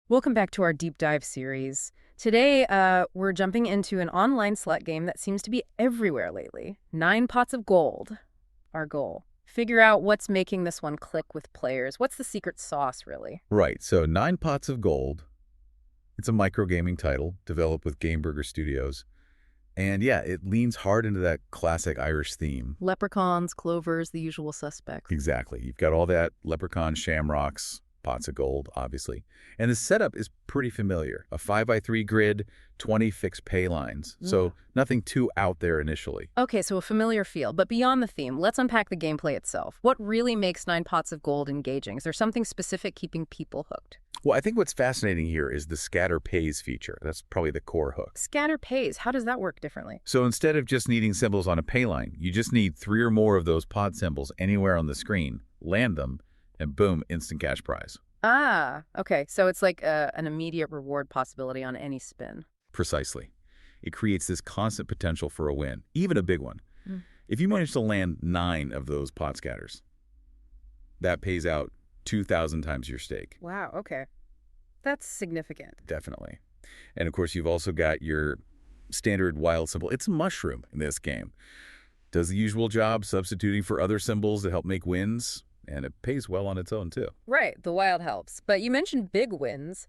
Welcome back to our deep dive series. Today, we're jumping into an online slot game that seems to be everywhere lately. 9 pots of gold, our goal. Figure out what's making this one click with players. What's the secret sauce, really? Right, so 9 Pots of Gold. It's a microgaming title developed with Game Burger Studios. And yeah, it leans hard into that classic Irish theme. Leprechauns, clovers, the usual suspects. Exactly. You've got all that leprechaun shamrocks, pots of gold, obviously. And the setup is pretty familiar. A 5x3 grid, 20 fixed pay lines. So nothing too out there initially. Okay, so a familiar feel. But beyond the theme, let's unpack the gameplay itself. What really makes 9 pots of gold engaging? Is there something specific keeping people hooked? Well, I think what's fascinating here is the scatter pays feature. That's probably the core hook. Scatter pays. How does that work differently? So instead of just needing symbols on a pay line, you just need 3 or more of those pot symbols anywhere on the screen, land them, and boom, instant cash prize. Ah, okay. So it's like an immediate reward possibility on any spin. Precisely. It creates this constant potential for a win, even a big one. Mm. If you manage to land 9 of those pot scatters, that pays out 2,000 times your stake. Wow, okay. That's significant. Definitely. And of course, you've also got your standard wild symbol. It's a mushroom in this game. Does the usual job substituting for other symbols to help make wins, and it pays well on its own, too. Right, the wild helps. But you mentioned big wins.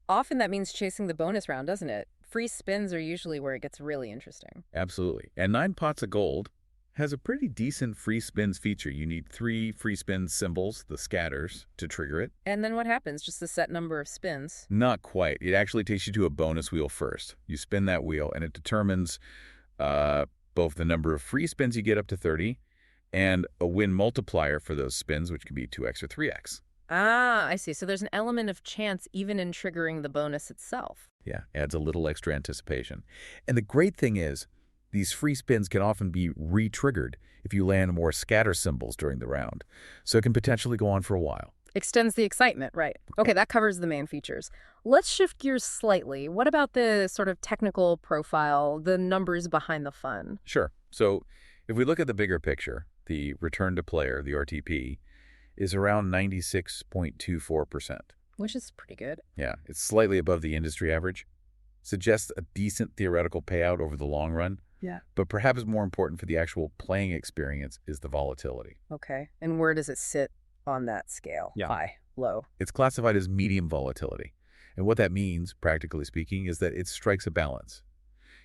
Often that means chasing the bonus round, doesn't it? Free spins are usually where it gets really interesting. Absolutely. And 9 Pots of Gold has a pretty decent free spins feature. You need 3 free spin symbols, the scatters, to trigger it. And then what happens? Just a set number of spins? Not quite. It actually takes you to a bonus wheel first. You spin that wheel, and it determines both the number of free spins you get up to 30 and a win multiplier for those spins, which can be 2x or 3x. Ah, I see. So there's an element of chance even in triggering the bonus itself. Yeah, adds a little extra anticipation. And the great thing is, these free spins can often be re-triggered if you land more scatter symbols during the round, so it can potentially go on for a while. Extends the excitement, right. Okay, that covers the main features. Let's shift gears slightly. What about the sort of technical profile, the numbers behind the fun? Sure. So if we look at the bigger picture, the return to player, the RTP, is around 96.24%. Which is pretty good. Yeah, it's slightly above the industry average. Suggests a decent theoretical payout over the long run. Yeah. But perhaps more important for the actual playing experience is the volatility. Okay. And where does it sit on that scale? Yeah. High, low? It's classified as medium volatility. And what that means, practically speaking, is that it strikes a balance.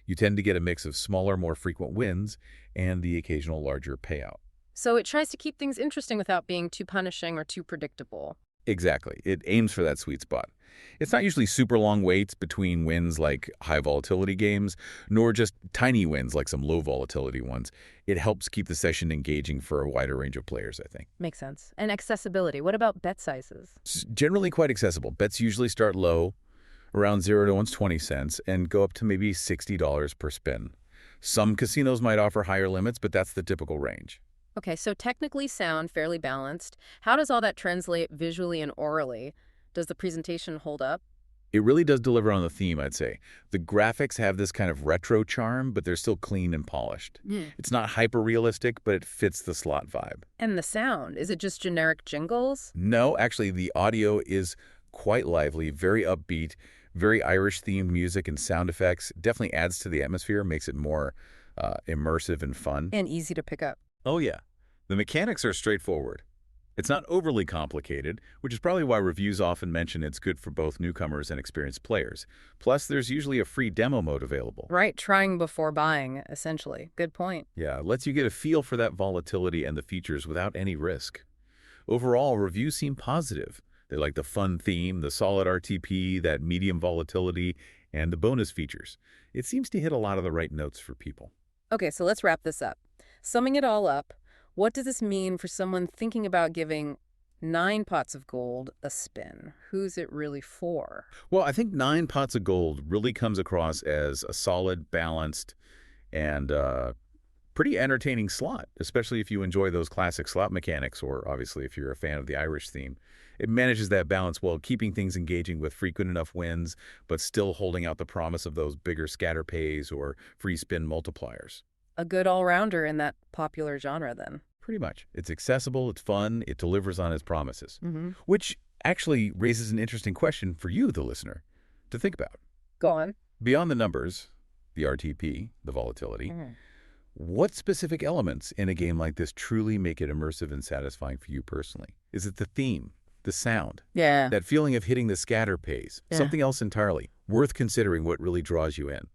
You tend to get a mix of smaller, more frequent wins and the occasional larger payout. So it tries to keep things interesting without being too punishing or too predictable. Exactly. It aims for that sweet spot. It's not usually super long waits between wins like high volatility games, nor just tiny wins like some low volatility ones. It helps keep the session engaging for a wider range of players, I think. Makes sense. And accessibility. What about bet sizes? It's generally quite accessible. Bets usually start low, around 0 to 120 cents, and go up to maybe $60 per spin. Some casinos might offer higher limits, but that's the typical range. Okay, so technically sound, fairly balanced. How does all that translate visually and orally? Does the presentation hold up? It really does deliver on the theme, I'd say. The graphics have this kind of retro charm, but they're still clean and polished. It's not hyper-realistic, but it fits the slot vibe. And the sound, is it just generic jingles? No, actually, the audio is quite lively, very upbeat, very Irish-themed music and sound effects. Definitely adds to the atmosphere, makes it more immersive and fun. And easy to pick up. Oh, yeah. The mechanics are straightforward. It's not overly complicated, which is probably why reviews often mention it's good for both newcomers and experienced players. Plus, there's usually a free demo mode available. Right, trying before buying, essentially. Good point. Yeah, it lets you get a feel for that volatility and the features without any risk. Overall, reviews seem positive. They like the fun theme, the solid RTP, that medium volatility, and the bonus features. It seems to hit a lot of the right notes for people. Okay, so let's wrap this up. Summing it all up, what does this mean for someone thinking about giving 9 pots of gold a spin? Who's it really for? Well, I think 9 Pots of Gold really comes across as a solid, balanced, and pretty entertaining slot, especially if you enjoy those classic slot mechanics, or obviously if you're a fan of the Irish theme. It manages that balance while keeping things engaging with frequent enough wins, but still holding out the promise of those bigger scatter pays or free spin multipliers. A good all-rounder in that popular genre, then. Pretty much. It's accessible, it's fun, it delivers on its promises. Mm-hmm. Which actually raises an interesting question for you, the listener, to think about. Go on. Beyond the numbers, the RTP, the volatility, what specific elements in a game like this truly make it immersive and satisfying for you personally? Is it the theme, the sound, Yeah. that feeling of hitting the scatter pace, Yeah. something else entirely, worth considering what really draws you in?